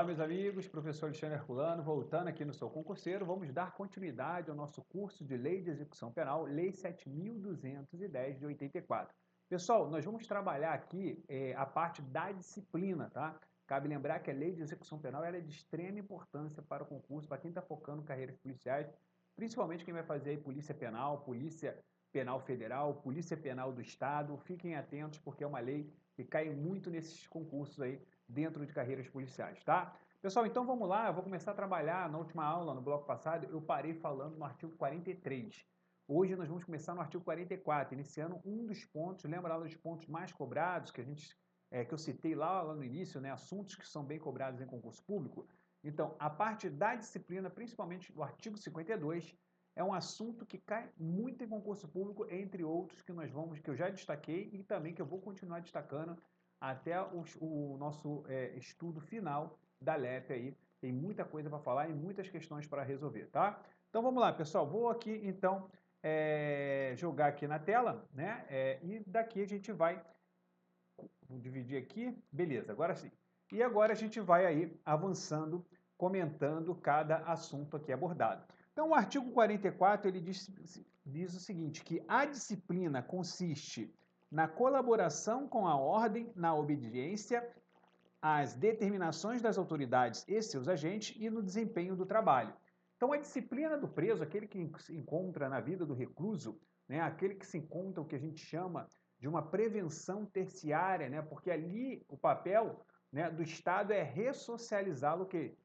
Olá, meus amigos, professor Alexandre Herculano, voltando aqui no Sou Concurseiro, vamos dar continuidade ao nosso curso de Lei de Execução Penal, Lei 7.210 de 84. Pessoal, nós vamos trabalhar aqui a parte da disciplina, tá? Cabe lembrar que a Lei de Execução Penal ela é de extrema importância para o concurso, para quem está focando em carreiras policiais, principalmente quem vai fazer aí Polícia Penal Federal, Polícia Penal do Estado. Fiquem atentos porque é uma lei que cai muito nesses concursos aí dentro de carreiras policiais, tá? Pessoal, então vamos lá, eu vou começar a trabalhar. Na última aula, no bloco passado, eu parei falando no artigo 43. Hoje nós vamos começar no artigo 44, iniciando um dos pontos, lembra lá dos pontos mais cobrados que eu citei lá no início, né, assuntos que são bem cobrados em concurso público. Então, a parte da disciplina, principalmente o artigo 52, é um assunto que cai muito em concurso público, entre outros que eu já destaquei e também que eu vou continuar destacando até o nosso estudo final da LEP aí. Tem muita coisa para falar e muitas questões para resolver, tá? Então vamos lá, pessoal. Vou aqui então jogar aqui na tela, né? E daqui a gente vai vou dividir aqui, beleza, agora sim. E agora a gente vai aí avançando, comentando cada assunto aqui abordado. Então, o artigo 44, ele diz o seguinte, que a disciplina consiste na colaboração com a ordem, na obediência às determinações das autoridades e seus agentes e no desempenho do trabalho. Então, a disciplina do preso, aquele que se encontra na vida do recluso, né, aquele que se encontra o que a gente chama de uma prevenção terciária, né, porque ali o papel, né, do Estado é ressocializá-lo, que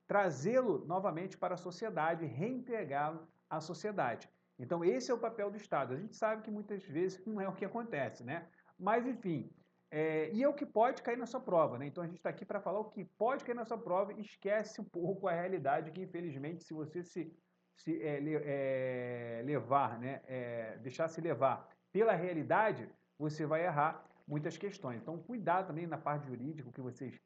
trazê-lo novamente para a sociedade, reintegrá-lo à sociedade. Então, esse é o papel do Estado. A gente sabe que muitas vezes não é o que acontece, né? Mas, enfim, e é o que pode cair na sua prova, né? Então, a gente está aqui para falar o que pode cair na sua prova e esquece um pouco a realidade que, infelizmente, se você levar, né, deixar se levar pela realidade, você vai errar muitas questões. Então, cuidado também na parte jurídica, que vocês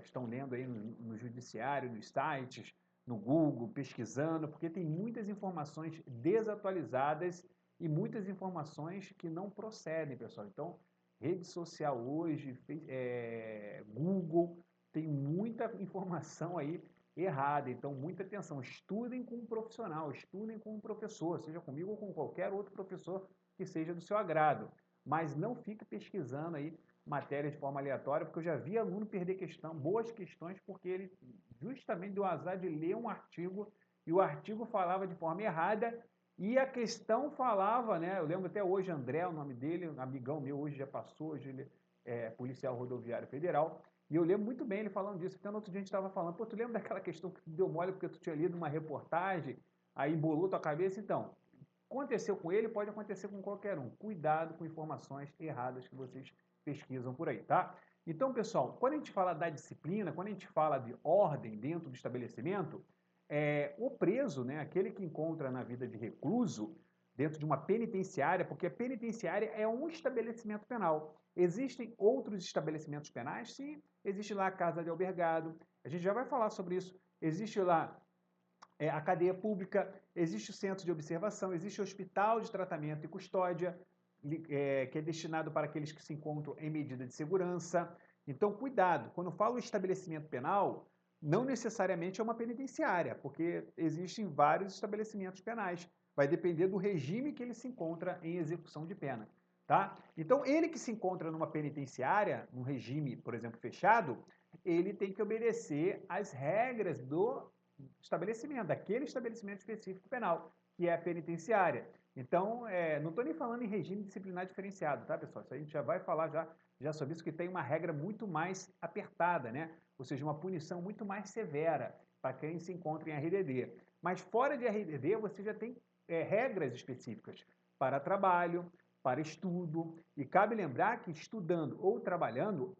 estão lendo aí no judiciário, nos sites, no Google, pesquisando, porque tem muitas informações desatualizadas e muitas informações que não procedem, pessoal. Então, rede social hoje, Google, tem muita informação aí errada. Então, muita atenção. Estudem com um profissional, estudem com um professor, seja comigo ou com qualquer outro professor que seja do seu agrado. Mas não fique pesquisando aí matéria de forma aleatória, porque eu já vi aluno perder boas questões, porque ele justamente deu azar de ler um artigo e o artigo falava de forma errada e a questão falava, né? Eu lembro até hoje, André, o nome dele, um amigão meu, hoje já passou, hoje ele é policial rodoviário federal, e eu lembro muito bem ele falando disso, porque no outro dia a gente estava falando, pô, tu lembra daquela questão que tu deu mole porque tu tinha lido uma reportagem, aí embolou tua cabeça? Então, aconteceu com ele, pode acontecer com qualquer um. Cuidado com informações erradas que vocês pesquisam por aí, tá? Então, pessoal, quando a gente fala da disciplina, quando a gente fala de ordem dentro do estabelecimento, o preso, né, aquele que encontra na vida de recluso, dentro de uma penitenciária, porque a penitenciária é um estabelecimento penal. Existem outros estabelecimentos penais? Sim, existe lá a casa de albergado, a gente já vai falar sobre isso. Existe lá a cadeia pública, existe o centro de observação, existe o hospital de tratamento e custódia, que é destinado para aqueles que se encontram em medida de segurança. Então, cuidado, quando eu falo estabelecimento penal, não necessariamente é uma penitenciária, porque existem vários estabelecimentos penais. Vai depender do regime que ele se encontra em execução de pena. Tá? Então, ele que se encontra numa penitenciária, num regime, por exemplo, fechado, ele tem que obedecer às regras do estabelecimento, daquele estabelecimento específico penal, que é a penitenciária. Então, não estou nem falando em regime disciplinar diferenciado, tá, pessoal? Isso a gente já vai falar já sobre isso, que tem uma regra muito mais apertada, né? Ou seja, uma punição muito mais severa para quem se encontra em RDD. Mas fora de RDD, você já tem regras específicas para trabalho, para estudo, e cabe lembrar que estudando ou trabalhando,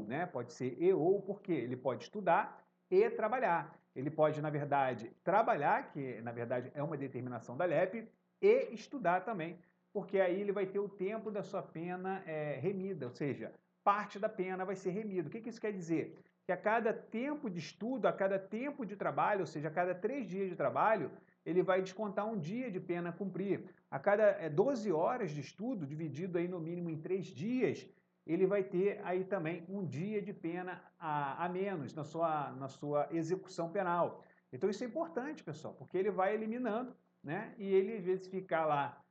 né? Pode ser porque ele pode estudar e trabalhar. Ele pode, na verdade, trabalhar, que na verdade é uma determinação da LEP, e estudar também, porque aí ele vai ter o tempo da sua pena remida, ou seja, parte da pena vai ser remida. O que isso quer dizer? Que a cada tempo de estudo, a cada tempo de trabalho, ou seja, a cada 3 dias de trabalho, ele vai descontar um dia de pena a cumprir. A cada 12 horas de estudo, dividido aí no mínimo em 3 dias, ele vai ter aí também um dia de pena a menos na sua execução penal. Então isso é importante, pessoal, porque ele vai eliminando, né? E ele, às vezes, ficar lá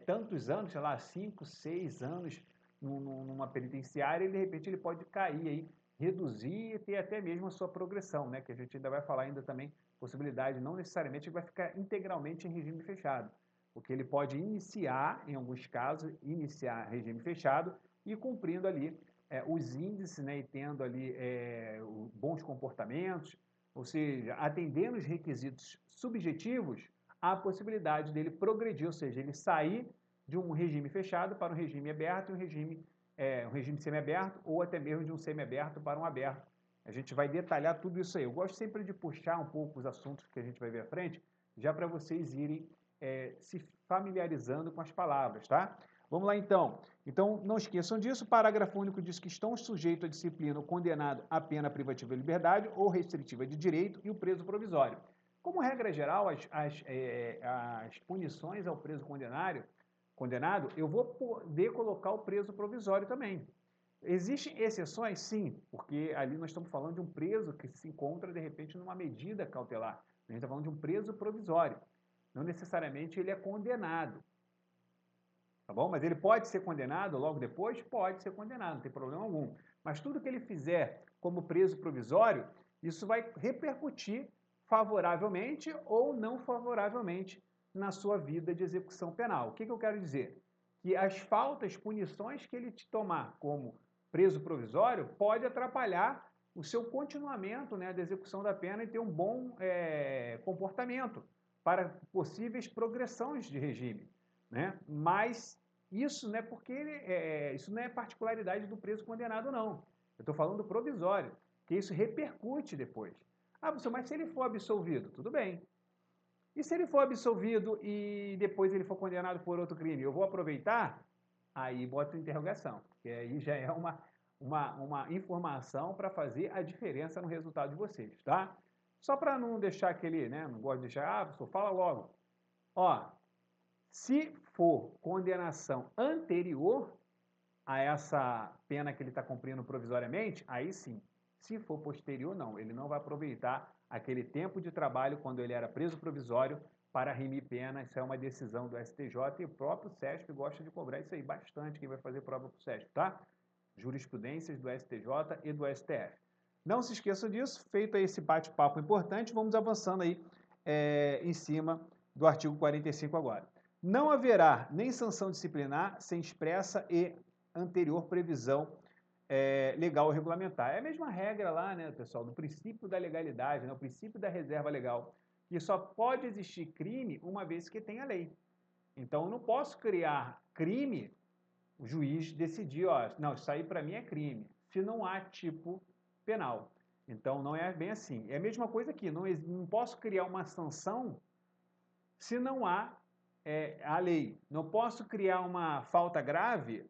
tantos anos, sei lá, 5, 6 anos numa penitenciária, e de repente ele pode cair aí, reduzir e ter até mesmo a sua progressão, né? Que a gente ainda vai falar ainda também, possibilidade, não necessariamente ele vai ficar integralmente em regime fechado, porque ele pode iniciar, em alguns casos, iniciar regime fechado e cumprindo ali os índices, né? E tendo ali bons comportamentos, ou seja, atendendo os requisitos subjetivos, há a possibilidade dele progredir, ou seja, ele sair de um regime fechado para um regime aberto e um regime semiaberto, ou até mesmo de um semiaberto para um aberto. A gente vai detalhar tudo isso aí. Eu gosto sempre de puxar um pouco os assuntos que a gente vai ver à frente, já para vocês irem se familiarizando com as palavras, tá? Vamos lá então. Então, não esqueçam disso. O parágrafo único diz que estão sujeitos à disciplina o condenado à pena privativa de liberdade ou restritiva de direito e o preso provisório. Como regra geral, as punições ao preso condenado, eu vou poder colocar o preso provisório também. Existem exceções? Sim, porque ali nós estamos falando de um preso que se encontra, de repente, numa medida cautelar. A gente está falando de um preso provisório. Não necessariamente ele é condenado. Tá bom? Mas ele pode ser condenado logo depois? Pode ser condenado, não tem problema algum. Mas tudo que ele fizer como preso provisório, isso vai repercutir favoravelmente ou não favoravelmente na sua vida de execução penal. O que eu quero dizer? Que as faltas, punições que ele te tomar como preso provisório pode atrapalhar o seu continuamento, né, da execução da pena e ter um bom comportamento para possíveis progressões de regime, né? Mas isso não é porque isso não é particularidade do preso condenado, não. Eu estou falando do provisório, que isso repercute depois. Ah, professor, mas se ele for absolvido, tudo bem. E se ele for absolvido e depois ele for condenado por outro crime, eu vou aproveitar? Aí bota interrogação, porque aí já é uma informação para fazer a diferença no resultado de vocês, tá? Só para não deixar aquele, né, não gosto de deixar, professor, fala logo. Ó, se for condenação anterior a essa pena que ele está cumprindo provisoriamente, aí sim. Se for posterior, não. Ele não vai aproveitar aquele tempo de trabalho quando ele era preso provisório para remir pena. Isso é uma decisão do STJ e o próprio SESP gosta de cobrar isso aí bastante, quem vai fazer prova para o SESP, tá? Jurisprudências do STJ e do STF. Não se esqueçam disso. Feito esse bate-papo importante, vamos avançando aí em cima do artigo 45 agora. Não haverá nem sanção disciplinar sem expressa e anterior previsão legal ou regulamentar. É a mesma regra lá, né, pessoal, do princípio da legalidade, né, o princípio da reserva legal, que só pode existir crime uma vez que tenha lei. Então, eu não posso criar crime, o juiz decidir, ó, não, isso aí para mim é crime, se não há tipo penal. Então, não é bem assim. É a mesma coisa aqui, não posso criar uma sanção se não há a lei. Não posso criar uma falta grave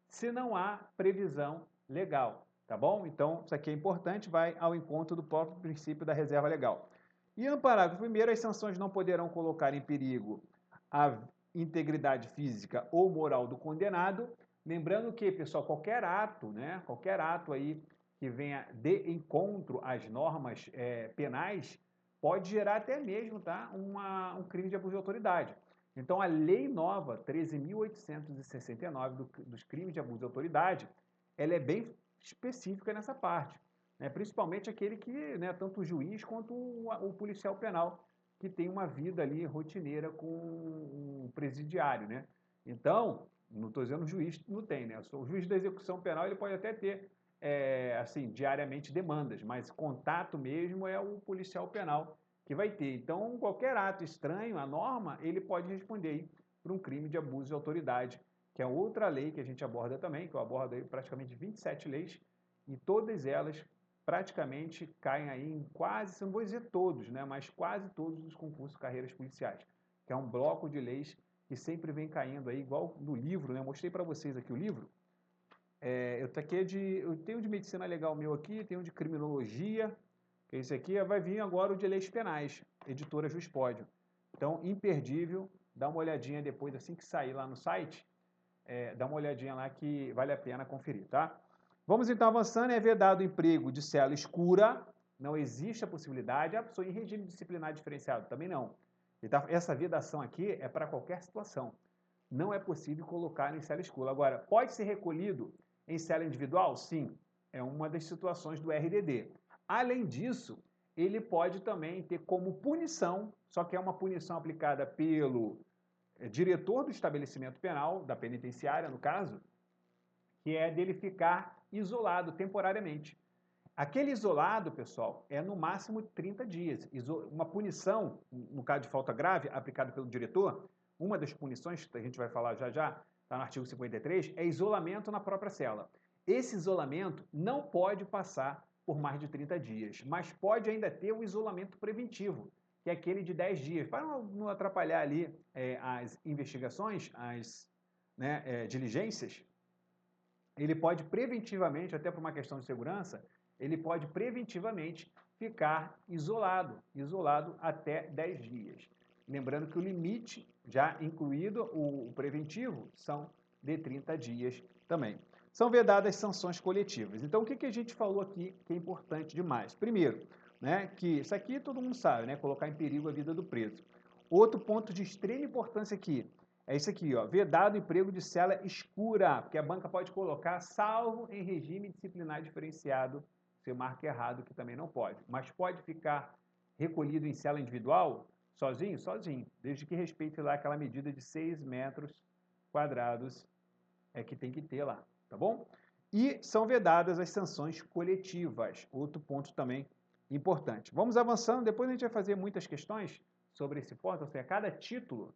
se não há previsão legal, tá bom? Então, isso aqui é importante, vai ao encontro do próprio princípio da reserva legal. E no parágrafo 1º, as sanções não poderão colocar em perigo a integridade física ou moral do condenado, lembrando que, pessoal, qualquer ato, né, qualquer ato aí que venha de encontro às normas penais, pode gerar até mesmo, tá, um crime de abuso de autoridade. Então, a lei nova, 13.869, dos crimes de abuso de autoridade, ela é bem específica nessa parte, né? Principalmente aquele que, né, tanto o juiz quanto o policial penal, que tem uma vida ali rotineira com um presidiário, né? Então, não estou dizendo o juiz não tem, né? O juiz da execução penal ele pode até ter, assim, diariamente demandas, mas contato mesmo é o policial penal que vai ter. Então, qualquer ato estranho à norma, ele pode responder aí por um crime de abuso de autoridade, que é outra lei que a gente aborda também, que eu abordo aí praticamente 27 leis, e todas elas praticamente caem aí em quase, não vou dizer todos, né, mas quase todos os concursos de carreiras policiais, que é um bloco de leis que sempre vem caindo aí, igual no livro, né, eu mostrei para vocês aqui o livro, eu tenho de medicina legal meu aqui, tenho de criminologia, que esse aqui vai vir agora o de leis penais, editora Juspódio. Então, imperdível, dá uma olhadinha depois, assim que sair lá no site, dá uma olhadinha lá que vale a pena conferir, tá? Vamos então avançando, é vedado o emprego de cela escura, não existe a possibilidade, a pessoa em regime disciplinar diferenciado, também não. Então, essa vedação aqui é para qualquer situação. Não é possível colocar em cela escura. Agora, pode ser recolhido em cela individual? Sim, é uma das situações do RDD. Além disso, ele pode também ter como punição, só que é uma punição aplicada pelo diretor do estabelecimento penal, da penitenciária no caso, que é dele ficar isolado temporariamente. Aquele isolado, pessoal, é no máximo 30 dias. Uma punição, no caso de falta grave, aplicada pelo diretor, uma das punições, que a gente vai falar já já, está no artigo 53, é isolamento na própria cela. Esse isolamento não pode passar por mais de 30 dias, mas pode ainda ter o isolamento preventivo, que é aquele de 10 dias, para não atrapalhar ali as investigações, as diligências. Ele pode preventivamente, até por uma questão de segurança, ele pode preventivamente ficar isolado até 10 dias. Lembrando que o limite, já incluído o preventivo, são de 30 dias também. São vedadas sanções coletivas. Então, o que a gente falou aqui que é importante demais? Primeiro, que isso aqui todo mundo sabe, colocar em perigo a vida do preso. Outro ponto de extrema importância aqui, é isso aqui, ó, vedado o emprego de cela escura, porque a banca pode colocar salvo em regime disciplinar diferenciado, se marca errado, que também não pode. Mas pode ficar recolhido em cela individual, sozinho? Sozinho, desde que respeite lá aquela medida de 6 metros quadrados que tem que ter lá, tá bom? E são vedadas as sanções coletivas, outro ponto também importante. Vamos avançando, depois a gente vai fazer muitas questões sobre esse ponto, ou seja, cada título,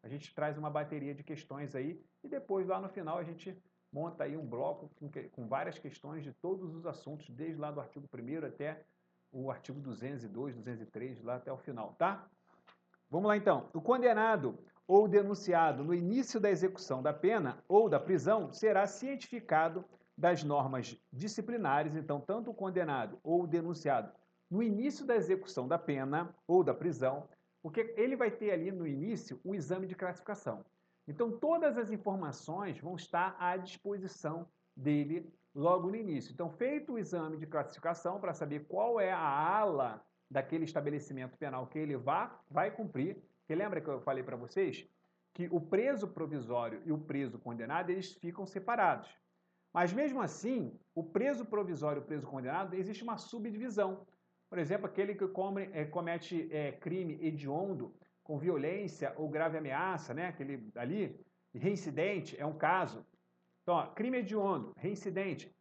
a gente traz uma bateria de questões aí e depois lá no final a gente monta aí um bloco com várias questões de todos os assuntos, desde lá do artigo 1º até o artigo 202, 203, lá até o final, tá? Vamos lá então. O condenado ou denunciado no início da execução da pena ou da prisão será cientificado das normas disciplinares, então tanto o condenado ou o denunciado no início da execução da pena ou da prisão, porque ele vai ter ali no início um exame de classificação. Então, todas as informações vão estar à disposição dele logo no início. Então, feito o exame de classificação para saber qual é a ala daquele estabelecimento penal que ele vai cumprir, porque lembra que eu falei para vocês que o preso provisório e o preso condenado, eles ficam separados. Mas mesmo assim, o preso provisório e o preso condenado, existe uma subdivisão. Por exemplo, aquele que comete crime hediondo com violência ou grave ameaça, aquele ali, reincidente, é um caso. Então, ó, crime hediondo, reincidente,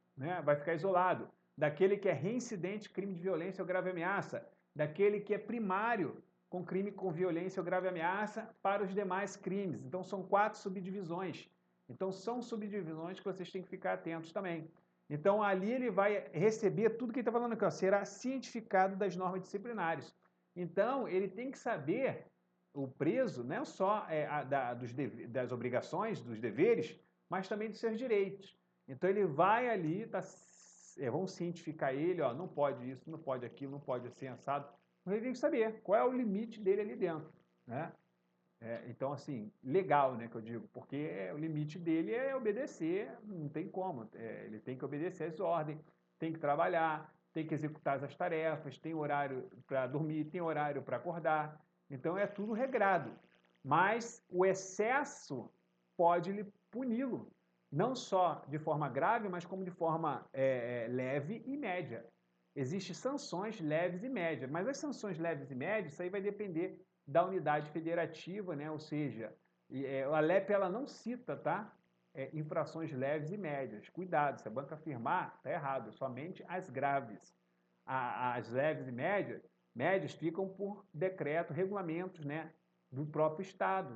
vai ficar isolado. Daquele que é reincidente, crime de violência ou grave ameaça. Daquele que é primário, com crime com violência ou grave ameaça, para os demais crimes. Então, são 4 subdivisões. Então, são subdivisões que vocês têm que ficar atentos também. Então, ali ele vai receber tudo que ele está falando aqui, ó, será cientificado das normas disciplinares. Então, ele tem que saber, o preso, não só das obrigações, dos deveres, mas também dos seus direitos. Então, ele vai ali, vão cientificar ele, ó, não pode isso, não pode aquilo, não pode assim, assado. Ele tem que saber qual é o limite dele ali dentro, então, assim, legal, que eu digo, porque o limite dele é obedecer, não tem como, ele tem que obedecer às ordens, tem que trabalhar, tem que executar as tarefas, tem horário para dormir, tem horário para acordar, então é tudo regrado. Mas o excesso pode puni-lo, não só de forma grave, mas como de forma leve e média. Existem sanções leves e médias, mas as sanções leves e médias, isso aí vai depender da unidade federativa, ou seja, a LEP ela não cita, tá? Infrações leves e médias. Cuidado, se a banca afirmar, está errado, somente as graves. As leves e médias ficam por decreto, regulamentos, do próprio Estado,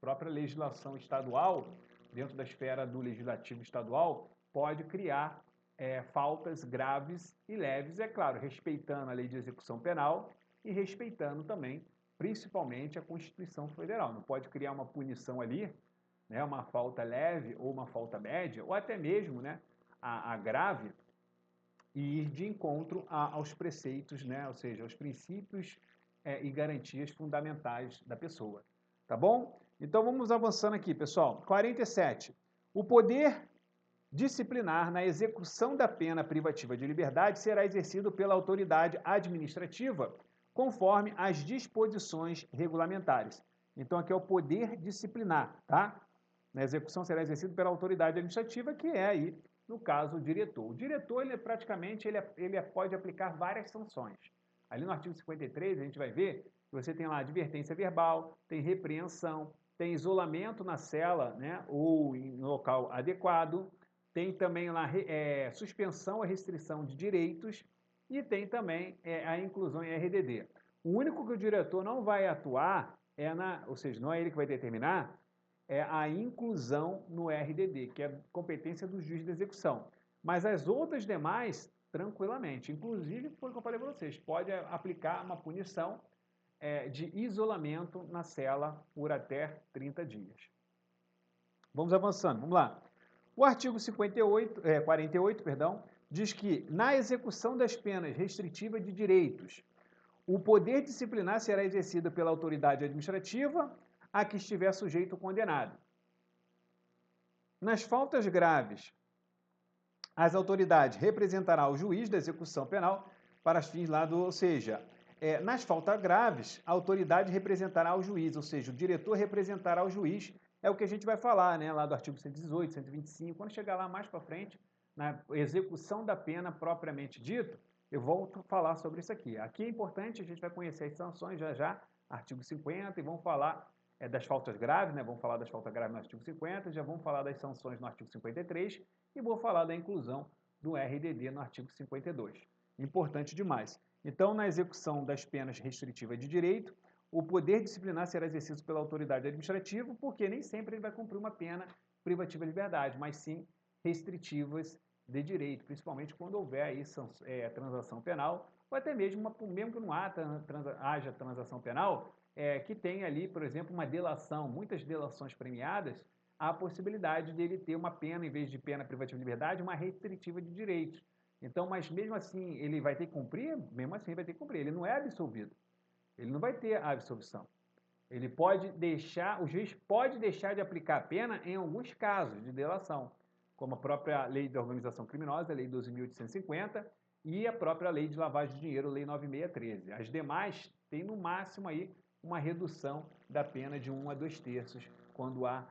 própria legislação estadual, dentro da esfera do legislativo estadual, pode criar faltas graves e leves, é claro, respeitando a lei de execução penal e respeitando também, principalmente, a Constituição Federal. Não pode criar uma punição ali, uma falta leve ou uma falta média, ou até mesmo a grave, e ir de encontro aos preceitos, ou seja, aos princípios e garantias fundamentais da pessoa. Tá bom? Então vamos avançando aqui, pessoal. 47. O poder disciplinar na execução da pena privativa de liberdade será exercido pela autoridade administrativa, conforme as disposições regulamentares. Então, aqui é o poder disciplinar, tá? Na execução será exercido pela autoridade administrativa, que é aí, no caso, o diretor. O diretor, ele praticamente, pode aplicar várias sanções. Ali no artigo 53, a gente vai ver que você tem lá advertência verbal, tem repreensão, tem isolamento na cela, né, ou em local adequado, tem também lá suspensão ou restrição de direitos e tem também a inclusão em RDD. O único que o diretor não vai atuar ou seja, não é ele que vai determinar, é a inclusão no RDD, que é competência do juiz de execução. Mas as outras demais, tranquilamente. Inclusive, foi o que eu falei para vocês, pode aplicar uma punição de isolamento na cela por até 30 dias. Vamos avançando, vamos lá. O artigo 48, diz que, na execução das penas restritivas de direitos, o poder disciplinar será exercido pela autoridade administrativa a que estiver sujeito o condenado. Nas faltas graves, as autoridades representarão o juiz da execução penal para fins lá ou seja, nas faltas graves, a autoridade representará o juiz, ou seja, o diretor representará o juiz, é o que a gente vai falar, né, lá do artigo 118, 125, quando chegar lá mais para frente, na execução da pena propriamente dito, eu volto a falar sobre isso aqui. Aqui é importante, a gente vai conhecer as sanções já, artigo 50, e vamos falar das faltas graves, né? Vamos falar das faltas graves no artigo 50, já vamos falar das sanções no artigo 53 e vou falar da inclusão do RDD no artigo 52. Importante demais. Então, na execução das penas restritivas de direito, o poder disciplinar será exercido pela autoridade administrativa, porque nem sempre ele vai cumprir uma pena privativa de liberdade, mas sim restritivas de direito, principalmente quando houver aí transação penal, ou até mesmo que não haja transação penal, que tem ali, por exemplo, uma delação, muitas delações premiadas, há a possibilidade dele ter uma pena, em vez de pena privativa de liberdade, uma restritiva de direitos. Então, mas mesmo assim, ele vai ter que cumprir? Mesmo assim, ele vai ter que cumprir. Ele não é absolvido. Ele não vai ter a absolvição. Ele pode deixar, o juiz pode deixar de aplicar a pena em alguns casos de delação, como a própria Lei da Organização Criminosa, a Lei 12.850, e a própria Lei de Lavagem de Dinheiro, Lei 9.613. As demais têm, no máximo, aí, uma redução da pena de 1 a 2 terços, quando há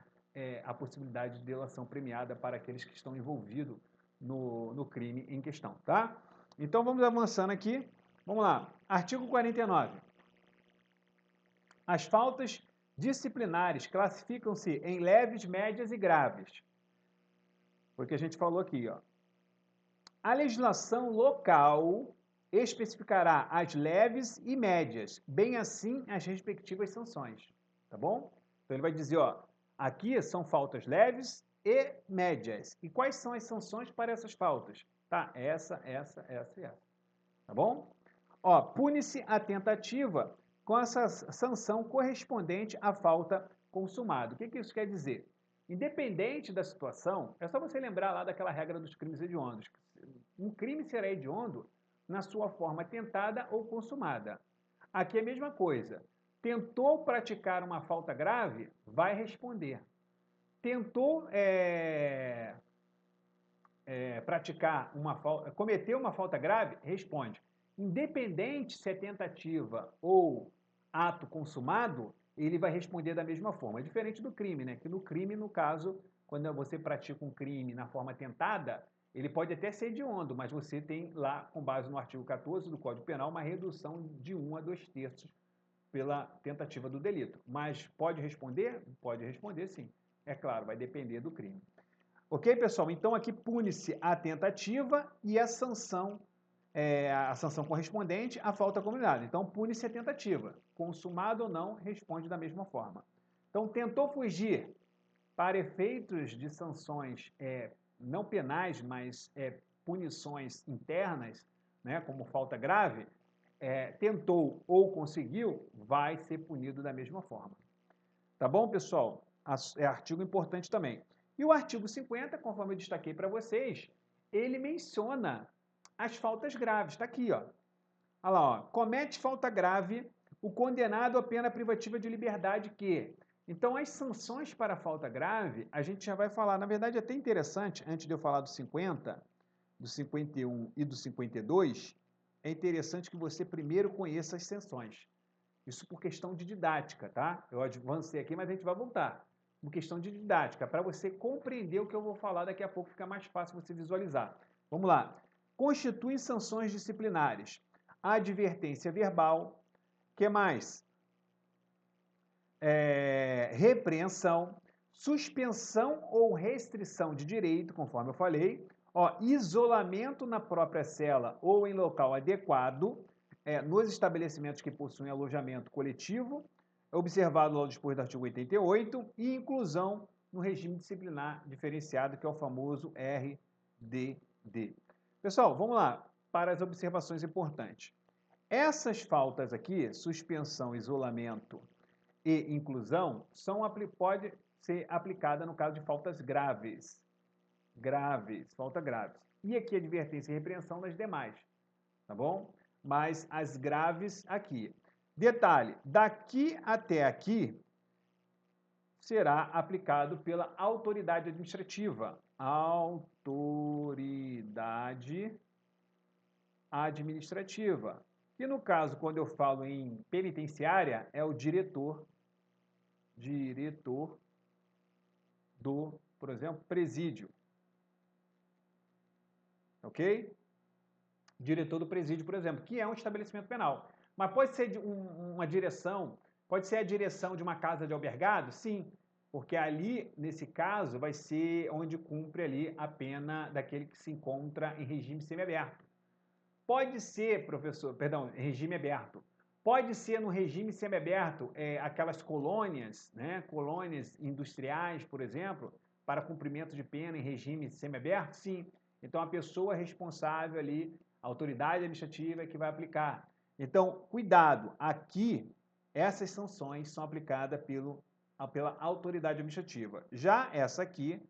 a possibilidade de delação premiada para aqueles que estão envolvidos no crime em questão, tá? Então, vamos avançando aqui. Vamos lá. Artigo 49. As faltas disciplinares classificam-se em leves, médias e graves. Porque a gente falou aqui, ó. A legislação local especificará as leves e médias, bem assim as respectivas sanções, tá bom? Então ele vai dizer, ó, aqui são faltas leves e médias. E quais são as sanções para essas faltas? Tá, essa e essa. Tá bom? Ó, pune-se a tentativa com essa sanção correspondente à falta consumada. O que isso quer dizer? Independente da situação, é só você lembrar lá daquela regra dos crimes hediondos. Um crime será hediondo na sua forma tentada ou consumada. Aqui é a mesma coisa. Tentou praticar uma falta grave, vai responder. Tentou praticar cometeu uma falta grave, responde. Independente se é tentativa ou ato consumado, ele vai responder da mesma forma. É diferente do crime, né? Que no crime, no caso, quando você pratica um crime na forma tentada, ele pode até ser hediondo, mas você tem lá, com base no artigo 14 do Código Penal, uma redução de 1 a 2 terços pela tentativa do delito. Mas pode responder? Pode responder sim. É claro, vai depender do crime. Ok, pessoal? Então aqui pune-se a tentativa e a sanção correspondente à falta combinada. Então pune-se a tentativa. Consumado ou não, responde da mesma forma. Então tentou fugir para efeitos de sanções não penais, mas punições internas, né, como falta grave, tentou ou conseguiu, vai ser punido da mesma forma. Tá bom, pessoal? É artigo importante também. E o artigo 50, conforme eu destaquei para vocês, ele menciona as faltas graves. Está aqui, ó. Olha lá, ó. Comete falta grave o condenado à pena privativa de liberdade que Então, as sanções para falta grave, a gente já vai falar. Na verdade, é até interessante, antes de eu falar do 50, do 51 e do 52, é interessante que você primeiro conheça as sanções. Isso por questão de didática, tá? Eu avancei aqui, mas a gente vai voltar. Por questão de didática, para você compreender o que eu vou falar daqui a pouco, fica mais fácil você visualizar. Vamos lá. Constitui sanções disciplinares. Advertência verbal. O que mais? Repreensão, suspensão ou restrição de direito, conforme eu falei, isolamento na própria cela ou em local adequado, nos estabelecimentos que possuem alojamento coletivo, observado lá no disposto do artigo 88, e inclusão no regime disciplinar diferenciado, que é o famoso RDD. Pessoal, vamos lá para as observações importantes. Essas faltas aqui, suspensão, isolamento e inclusão, pode ser aplicada no caso de faltas graves. Falta graves. E aqui advertência e repreensão nas demais, tá bom? Mas as graves aqui. Detalhe, daqui até aqui será aplicado pela autoridade administrativa. Autoridade administrativa. E no caso, quando eu falo em penitenciária, é o diretor do, por exemplo, presídio. Ok? Diretor do presídio, por exemplo, que é um estabelecimento penal. Mas pode ser uma direção, pode ser a direção de uma casa de albergado? Sim, porque ali, nesse caso, vai ser onde cumpre ali a pena daquele que se encontra em regime semiaberto. Pode ser, professor, perdão, regime aberto. Pode ser no regime semiaberto, aquelas colônias, né, colônias industriais, por exemplo, para cumprimento de pena em regime semiaberto? Sim. Então, a pessoa responsável ali, a autoridade administrativa é que vai aplicar. Então, cuidado, aqui, essas sanções são aplicadas pela autoridade administrativa. Já essa aqui,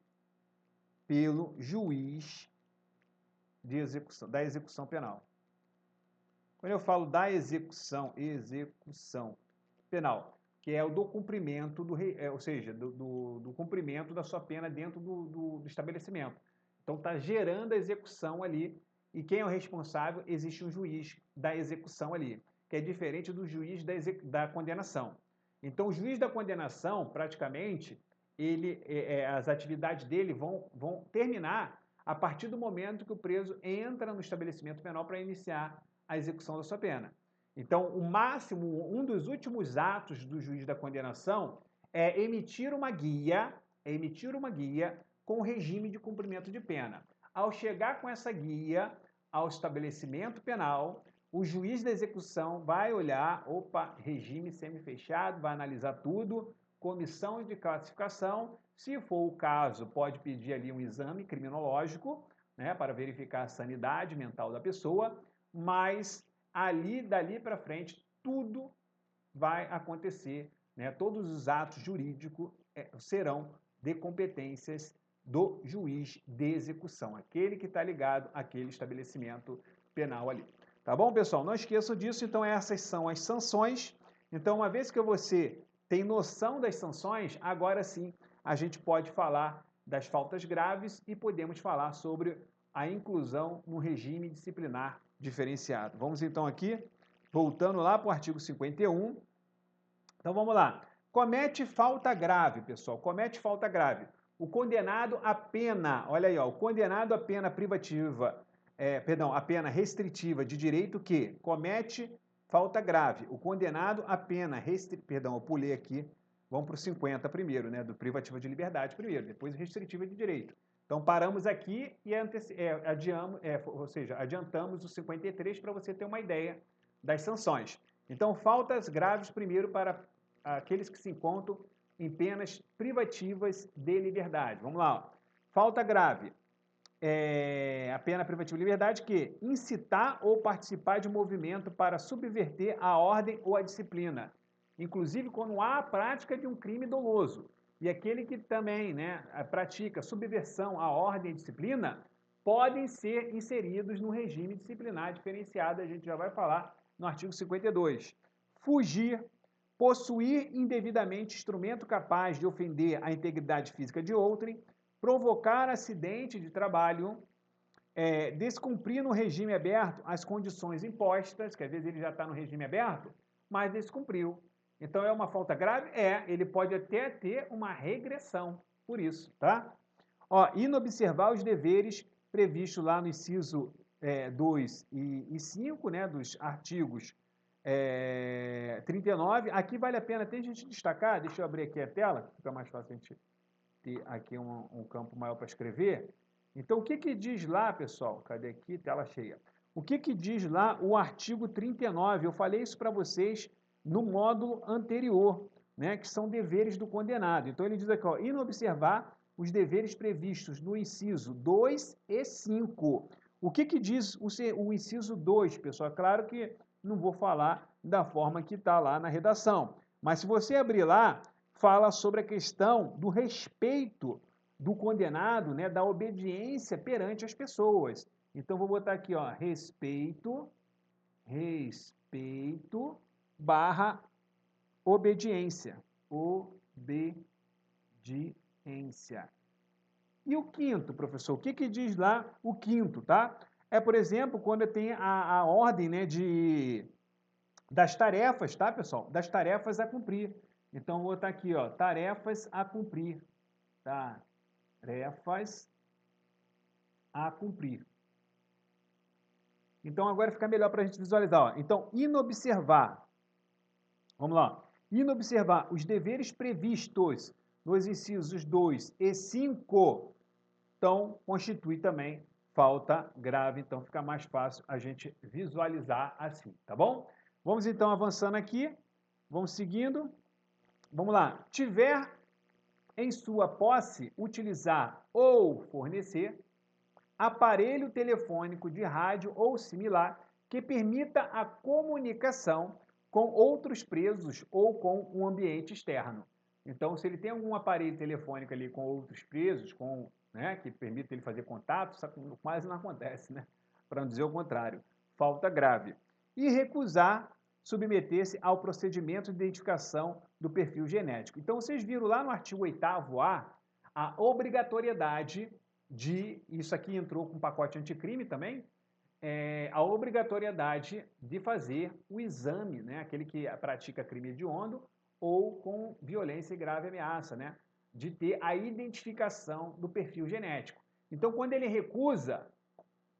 pelo juiz da execução penal. Quando eu falo da execução penal, que é o do cumprimento, ou seja, do cumprimento da sua pena dentro do estabelecimento. Então, está gerando a execução ali, e quem é o responsável? Existe um juiz da execução ali, que é diferente do juiz da condenação. Então, o juiz da condenação, praticamente, as atividades dele vão terminar a partir do momento que o preso entra no estabelecimento penal para iniciar a execução da sua pena. Então, um dos últimos atos do juiz da condenação é emitir uma guia com o regime de cumprimento de pena. Ao chegar com essa guia ao estabelecimento penal, o juiz da execução vai olhar, regime semifechado, vai analisar tudo, comissão de classificação, se for o caso, pode pedir ali um exame criminológico, né, para verificar a sanidade mental da pessoa, mas dali para frente, tudo vai acontecer, né? Todos os atos jurídicos serão de competências do juiz de execução, aquele que está ligado àquele estabelecimento penal ali. Tá bom, pessoal? Não esqueçam disso. Então, essas são as sanções. Então, uma vez que você tem noção das sanções, agora sim a gente pode falar das faltas graves e podemos falar sobre a inclusão no regime disciplinar diferenciado. Vamos então aqui, voltando lá para o artigo 51. Então vamos lá. Comete falta grave, pessoal. Comete falta grave. O condenado a pena, olha aí, ó, o condenado a pena privativa, a pena restritiva de direito que comete falta grave. O condenado a pena eu pulei aqui, vamos para o 50 primeiro, né, do privativa de liberdade primeiro, depois restritiva de direito. Então, paramos aqui e adiantamos o 53 para você ter uma ideia das sanções. Então, faltas graves primeiro para aqueles que se encontram em penas privativas de liberdade. Vamos lá. Ó. Falta grave. A pena privativa de liberdade que incitar ou participar de movimento para subverter a ordem ou a disciplina, inclusive quando há a prática de um crime doloso. E aquele que também pratica subversão à ordem e disciplina podem ser inseridos no regime disciplinar diferenciado, a gente já vai falar no artigo 52. Fugir, possuir indevidamente instrumento capaz de ofender a integridade física de outrem, provocar acidente de trabalho, descumprir no regime aberto as condições impostas, que às vezes ele já está no regime aberto, mas descumpriu. Então é uma falta grave? Ele pode até ter uma regressão por isso, tá? Ó, inobservar os deveres previstos lá no inciso 2 e 5, né, dos artigos 39. Aqui vale a pena até a gente destacar, deixa eu abrir aqui a tela, fica mais fácil a gente ter aqui um campo maior para escrever. Então, o que que diz lá, pessoal? Cadê aqui? Tela cheia. O que que diz lá o artigo 39? Eu falei isso para vocês no módulo anterior, né, que são deveres do condenado. Então, ele diz aqui, ó, inobservar os deveres previstos no inciso 2 e 5. O que que diz o inciso 2, pessoal? Claro que não vou falar da forma que está lá na redação, mas se você abrir lá, fala sobre a questão do respeito do condenado, né, da obediência perante as pessoas. Então, vou botar aqui, ó, respeito barra obediência. Obediência. E o quinto, professor? O que que diz lá o quinto, tá? Por exemplo, quando tem a ordem, né, das tarefas, tá, pessoal? Das tarefas a cumprir. Então, vou botar aqui, ó, tarefas a cumprir. Tarefas a cumprir. Então, agora fica melhor para a gente visualizar. Ó. Então, inobservar. Vamos lá. Inobservar os deveres previstos nos incisos 2 e 5, então, constitui também falta grave. Então, fica mais fácil a gente visualizar assim, tá bom? Vamos, então, avançando aqui. Vamos seguindo. Vamos lá. Tiver em sua posse utilizar ou fornecer aparelho telefônico de rádio ou similar que permita a comunicação com outros presos ou com um ambiente externo. Então, se ele tem algum aparelho telefônico ali com outros presos, né, que permita ele fazer contato, quase não acontece, né? Para não dizer o contrário. Falta grave. E recusar submeter-se ao procedimento de identificação do perfil genético. Então, vocês viram lá no artigo 8º a obrigatoriedade isso aqui entrou com o pacote anticrime também, a obrigatoriedade de fazer o exame, né, aquele que pratica crime hediondo ou com violência e grave ameaça, né, de ter a identificação do perfil genético. Então, quando ele recusa,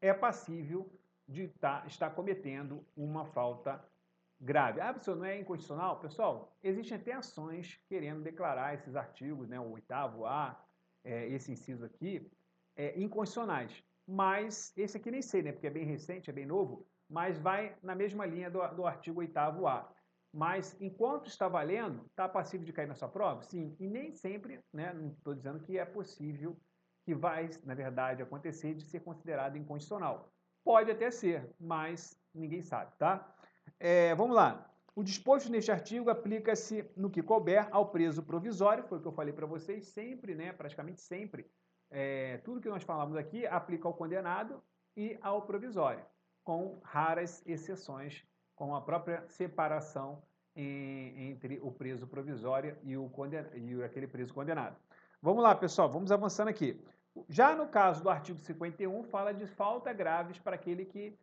é passível de estar cometendo uma falta grave. Ah, professor, não é inconstitucional? Pessoal, existem até ações querendo declarar esses artigos, né, o 8º, esse inciso aqui, inconstitucionais. Mas esse aqui nem sei, né, porque é bem recente, é bem novo, mas vai na mesma linha do artigo 8º. Mas, enquanto está valendo, está passível de cair na sua prova? Sim, e nem sempre, né, não estou dizendo que é possível, que vai, na verdade, acontecer de ser considerado inconstitucional. Pode até ser, mas ninguém sabe, tá? Vamos lá. O disposto neste artigo aplica-se no que couber ao preso provisório, foi o que eu falei para vocês, sempre, né, praticamente sempre, tudo que nós falamos aqui aplica ao condenado e ao provisório, com raras exceções, com a própria separação entre o preso provisório e aquele preso condenado. Vamos lá, pessoal, vamos avançando aqui. Já no caso do artigo 51, fala de falta graves para aquele que,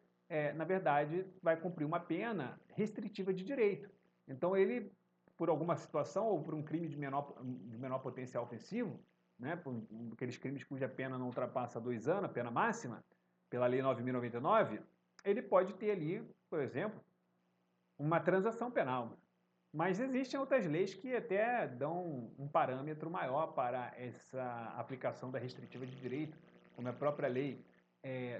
na verdade, vai cumprir uma pena restritiva de direito. Então, ele, por alguma situação ou por um crime de menor potencial ofensivo, né, por aqueles crimes cuja pena não ultrapassa 2 anos, a pena máxima, pela Lei 9.099, ele pode ter ali, por exemplo, uma transação penal. Mas existem outras leis que até dão um parâmetro maior para essa aplicação da restritiva de direito, como a própria lei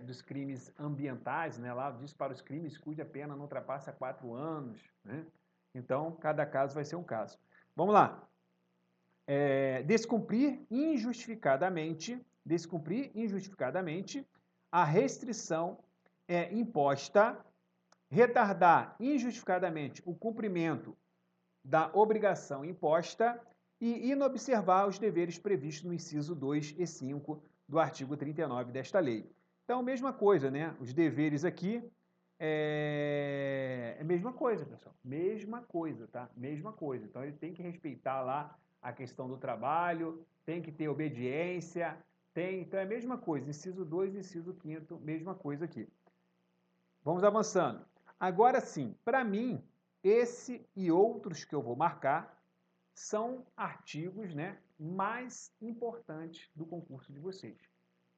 dos crimes ambientais, né, lá diz para os crimes cuja pena não ultrapassa 4 anos. Né? Então, cada caso vai ser um caso. Vamos lá. Descumprir injustificadamente a restrição imposta, retardar injustificadamente o cumprimento da obrigação imposta e inobservar os deveres previstos no inciso 2 e 5 do artigo 39 desta lei. Então, mesma coisa, né? Os deveres aqui é a mesma coisa, pessoal. Mesma coisa, tá? Mesma coisa. Então, ele tem que respeitar lá a questão do trabalho, tem que ter obediência, então é a mesma coisa. Inciso 2, inciso 5º, mesma coisa aqui. Vamos avançando. Agora sim, para mim, esse e outros que eu vou marcar são artigos, né, mais importantes do concurso de vocês.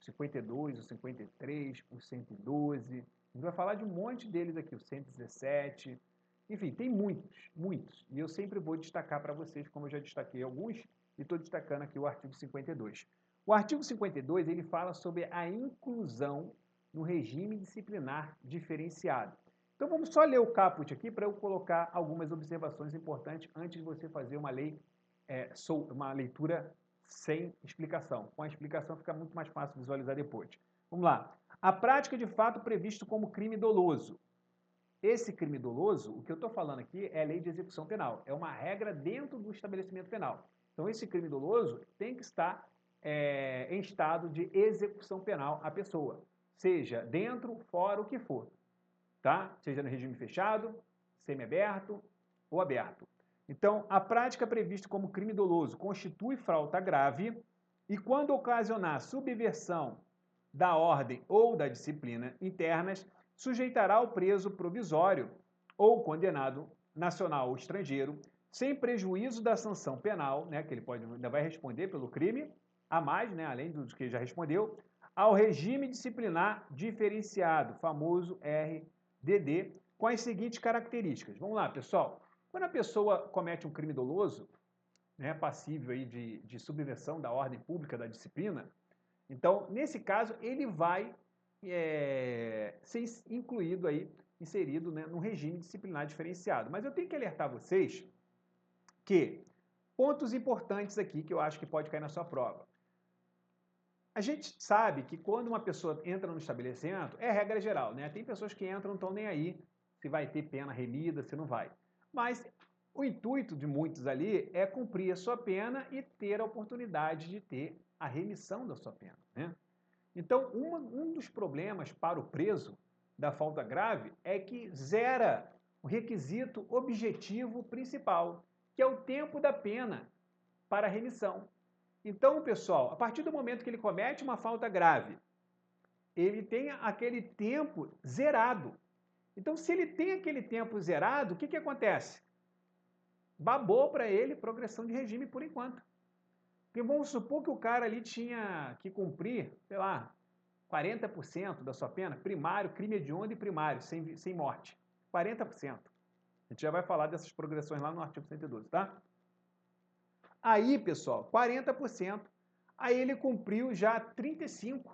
O 52, o 53, o 112. A gente vai falar de um monte deles aqui, o 117. Enfim, tem muitos, muitos. E eu sempre vou destacar para vocês, como eu já destaquei alguns, e estou destacando aqui o artigo 52. O artigo 52, ele fala sobre a inclusão no regime disciplinar diferenciado. Então vamos só ler o caput aqui para eu colocar algumas observações importantes antes de você fazer uma uma leitura sem explicação. Com a explicação fica muito mais fácil visualizar depois. Vamos lá. A prática de fato previsto como crime doloso. Esse crime doloso, o que eu estou falando aqui é a lei de execução penal. É uma regra dentro do estabelecimento penal. Então esse crime doloso tem que estar em estado de execução penal a pessoa. Seja dentro, fora, o que for. Tá? Seja no regime fechado, semiaberto ou aberto. Então, a prática prevista como crime doloso constitui falta grave e, quando ocasionar subversão da ordem ou da disciplina internas, sujeitará o preso provisório ou condenado nacional ou estrangeiro, sem prejuízo da sanção penal, né, que ele ainda vai responder pelo crime, a mais, né, além do que já respondeu, ao regime disciplinar diferenciado, famoso RDD, com as seguintes características. Vamos lá, pessoal. Quando a pessoa comete um crime doloso, né, passível aí de subversão da ordem pública, da disciplina, então, nesse caso, ele vai ser incluído aí, inserido, né, no regime disciplinar diferenciado. Mas eu tenho que alertar vocês que pontos importantes aqui que eu acho que pode cair na sua prova. A gente sabe que quando uma pessoa entra no estabelecimento, é regra geral, né? Tem pessoas que entram, não estão nem aí se vai ter pena remida, se não vai. Mas o intuito de muitos ali é cumprir a sua pena e ter a oportunidade de ter a remissão da sua pena, né? Então, um dos problemas para o preso da falta grave é que zera o requisito objetivo principal, que é o tempo da pena para a remissão. Então, pessoal, a partir do momento que ele comete uma falta grave, ele tem aquele tempo zerado. Então, se ele tem aquele tempo zerado, o que acontece? Babou para ele progressão de regime por enquanto. Porque vamos supor que o cara ali tinha que cumprir, sei lá, 40% da sua pena, primário, crime hediondo e primário, sem morte. 40%. A gente já vai falar dessas progressões lá no artigo 112, tá? Aí, pessoal, 40%, aí ele cumpriu já 35%.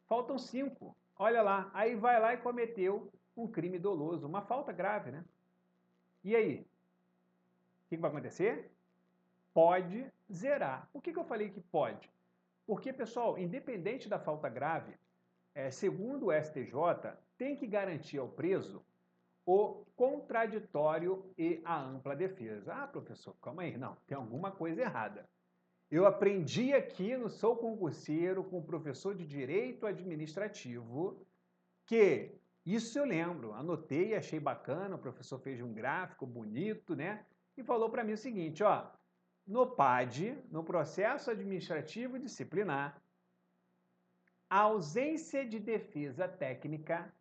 Faltam 5%. Olha lá, aí vai lá e cometeu um crime doloso, uma falta grave, né? E aí? O que vai acontecer? Pode zerar. Por que eu falei que pode? Porque, pessoal, independente da falta grave, segundo o STJ, tem que garantir ao preso o contraditório e a ampla defesa. Ah, professor, calma aí. Não, tem alguma coisa errada. Eu aprendi aqui no Sou Concurseiro com o professor de Direito Administrativo que, isso eu lembro, anotei, achei bacana, o professor fez um gráfico bonito, né? E falou para mim o seguinte, ó, no PAD, no processo administrativo disciplinar, a ausência de defesa técnica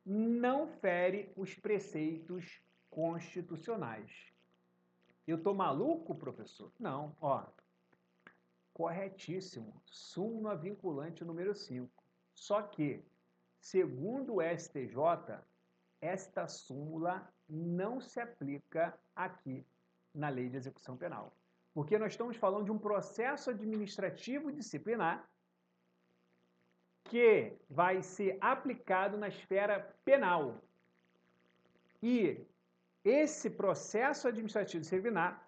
não fere os preceitos constitucionais. Eu tô maluco, professor? Não, ó. Corretíssimo. Súmula vinculante número 5. Só que, segundo o STJ, esta súmula não se aplica aqui na Lei de Execução Penal. Porque nós estamos falando de um processo administrativo disciplinar que vai ser aplicado na esfera penal. E esse processo administrativo disciplinar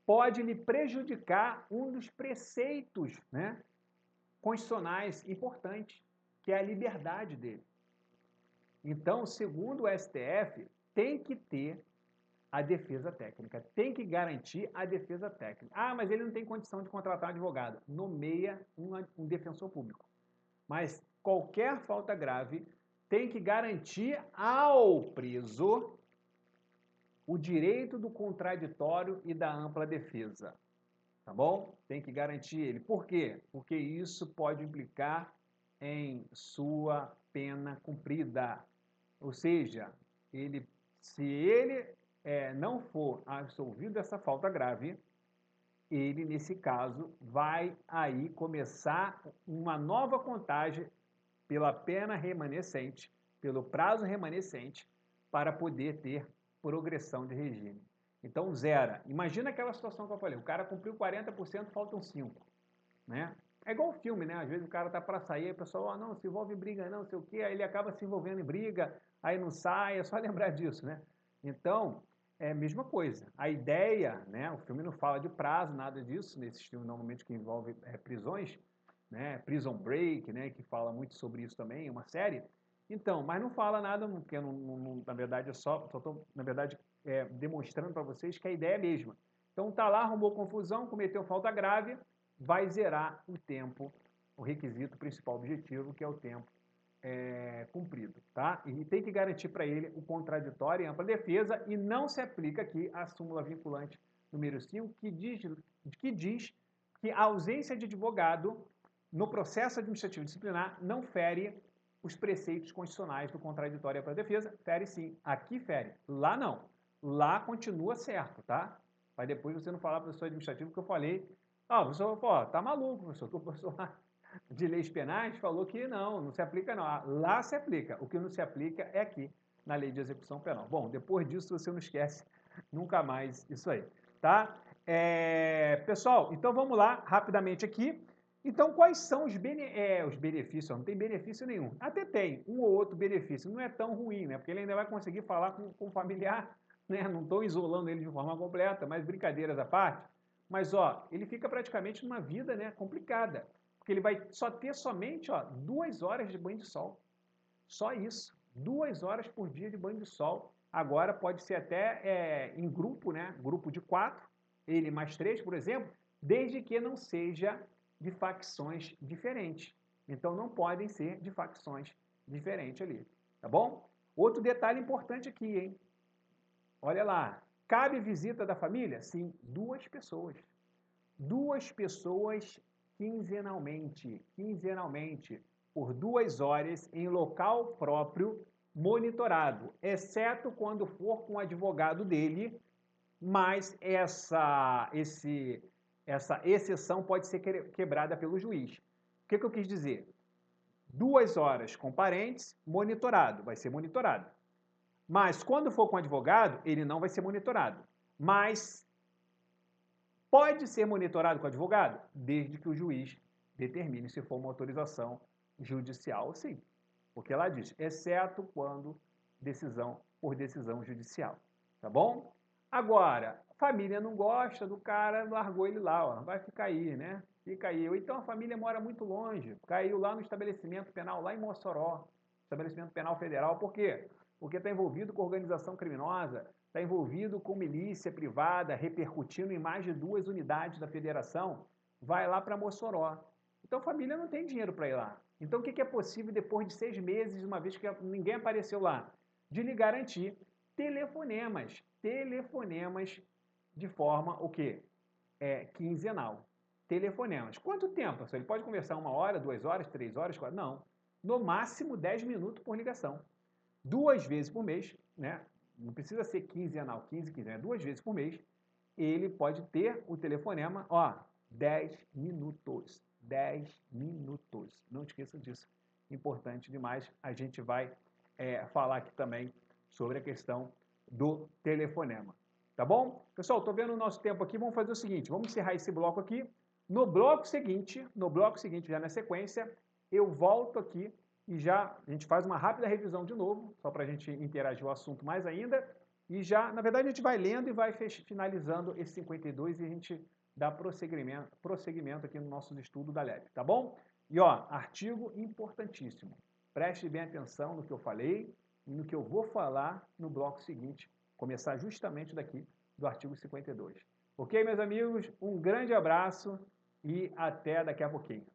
pode lhe prejudicar um dos preceitos, né, constitucionais importantes, que é a liberdade dele. Então, segundo o STF, tem que ter a defesa técnica, tem que garantir a defesa técnica. Ah, mas ele não tem condição de contratar um advogado. Nomeia um defensor público. Mas qualquer falta grave tem que garantir ao preso o direito do contraditório e da ampla defesa. Tá bom? Tem que garantir ele. Por quê? Porque isso pode implicar em sua pena cumprida. Ou seja, se ele não for absolvido dessa falta grave, ele, nesse caso, vai aí começar uma nova contagem pela pena remanescente, pelo prazo remanescente, para poder ter progressão de regime. Então, zera. Imagina aquela situação que eu falei, o cara cumpriu 40%, faltam 5%. Né? É igual o filme, né? Às vezes o cara tá para sair, aí o pessoal, não, se envolve em briga não, sei o quê, aí ele acaba se envolvendo em briga, aí não sai, é só lembrar disso, né? Então, é a mesma coisa. A ideia, né? O filme não fala de prazo, nada disso, nesses filmes normalmente que envolvem prisões, né? Prison Break, né? Que fala muito sobre isso também, é uma série. Então, mas não fala nada, porque na verdade eu só estou, na verdade, demonstrando para vocês que a ideia é a mesma. Então tá lá, arrumou confusão, cometeu falta grave, vai zerar o tempo, o requisito principal objetivo, que é o tempo cumprido, tá? E tem que garantir para ele o contraditório e ampla defesa, e não se aplica aqui a súmula vinculante número 5, que diz que a ausência de advogado no processo administrativo disciplinar não fere os preceitos constitucionais do contraditório e ampla defesa. Fere sim, aqui fere, lá não. Lá continua certo, tá? Para depois você não falar para o professor administrativo que eu falei, professor, pô, tá maluco, professor, que o professor de leis penais falou que não se aplica não. Lá se aplica, o que não se aplica é aqui, na lei de execução penal. Bom, depois disso você não esquece nunca mais isso aí, tá? Pessoal, então vamos lá, rapidamente aqui. Então, quais são os benefícios? Não tem benefício nenhum. Até tem um ou outro benefício, não é tão ruim, né? Porque ele ainda vai conseguir falar com o familiar, né? Não estou isolando ele de forma completa, mas brincadeiras à parte. Mas, ele fica praticamente numa vida, né, complicada, porque ele vai só ter somente, 2 horas de banho de sol. Só isso. 2 horas por dia de banho de sol. Agora pode ser até em grupo, né? Grupo de 4, ele mais 3, por exemplo, desde que não seja de facções diferentes. Então não podem ser de facções diferentes ali, tá bom? Outro detalhe importante aqui, hein? Olha lá, cabe visita da família? Sim, 2 pessoas. 2 pessoas quinzenalmente, por 2 horas em local próprio monitorado, exceto quando for com o advogado dele, mas essa exceção pode ser quebrada pelo juiz. O que eu quis dizer? 2 horas com parentes, monitorado, vai ser monitorado. Mas quando for com advogado, ele não vai ser monitorado. Mas pode ser monitorado com advogado, desde que o juiz determine se for uma autorização judicial, sim. Porque lá diz, exceto quando por decisão judicial. Tá bom? Agora, a família não gosta do cara, largou ele lá, vai ficar aí, né? Fica aí. Ou então a família mora muito longe, caiu lá no estabelecimento penal, lá em Mossoró, estabelecimento penal federal. Por quê? Porque está envolvido com organização criminosa, está envolvido com milícia privada, repercutindo em mais de 2 unidades da federação, vai lá para Mossoró. Então a família não tem dinheiro para ir lá. Então o que é possível depois de 6 meses, uma vez que ninguém apareceu lá? De lhe garantir telefonemas de forma o quê? Quinzenal. Telefonemas. Quanto tempo? Ele pode conversar 1 hora, 2 horas, 3 horas, 4? Não. No máximo 10 minutos por ligação. 2 vezes por mês, né? Não precisa ser quinzenal, 15, 2 vezes por mês, ele pode ter o telefonema, 10 minutos. 10 minutos. Não esqueça disso. Importante demais. A gente vai falar aqui também sobre a questão do telefonema. Tá bom? Pessoal, estou vendo o nosso tempo aqui. Vamos fazer o seguinte, vamos encerrar esse bloco aqui. No bloco seguinte, já na sequência, eu volto aqui e já a gente faz uma rápida revisão de novo, só para a gente interagir o assunto mais ainda. E já, na verdade, a gente vai lendo e vai finalizando esse 52 e a gente dá prosseguimento aqui no nosso estudo da LEP, tá bom? E artigo importantíssimo. Preste bem atenção no que eu falei e no que eu vou falar no bloco seguinte, começar justamente daqui do artigo 52. Ok, meus amigos? Um grande abraço e até daqui a pouquinho.